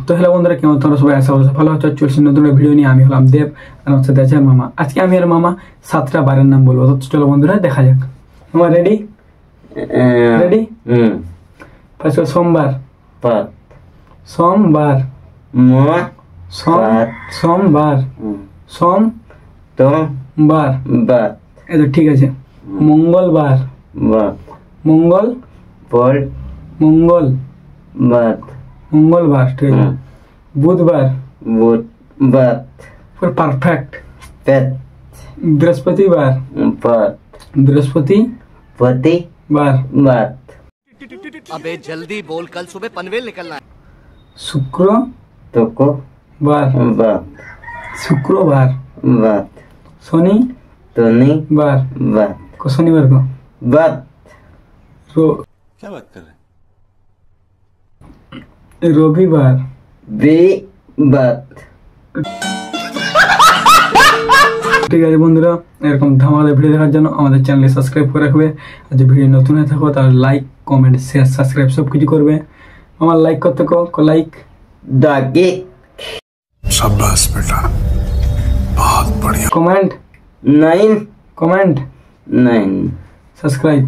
তো হ্যালো বন্ধুরা, কেমন তোমরা সবাই? আশা করছি ভালো আছো। চলছে নতুন ভিডিও নিয়ে। আমি হলাম দেব আর আমার সাথে আছে মামা। আজকে আমি আর মামা 7টা বারের নাম বলবো। তো চলো বন্ধুরা দেখা যাক। মামা রেডি? রেডি? ফার্স্ট সোমবার। সোমবার। সোমবার। সোমবার। এই তো ঠিক আছে। মঙ্গলবার। মঙ্গল। মঙ্গলবার ঠিক আছে। বুধবার। পুরো পারফেক্ট। বৃহস্পতিবার। বৃহস্পতিবার। अबे जल्दी बोल, कल सुबह पनवेल निकलना है। शुक्रवार। शुक्रवार। शनिवार। को शनिवार को क्या बात कर रहे हैं? রবিবার। ঠিক আছে বন্ধুরা, এরকম ধামাকা ভিডিও দেখার জন্য আমাদের চ্যানেলে সাবস্ক্রাইব করে রাখবে। আর যদি ভিডিও নতুন হয়ে থাকো তাহলে লাইক, কমেন্ট, শেয়ার, সাবস্ক্রাইব সব কিছু করবে। আমার লাইক করতে লাইক दागे शाबाश बेटा, बहुत बढ़िया। Comment 9 comment 9 subscribe.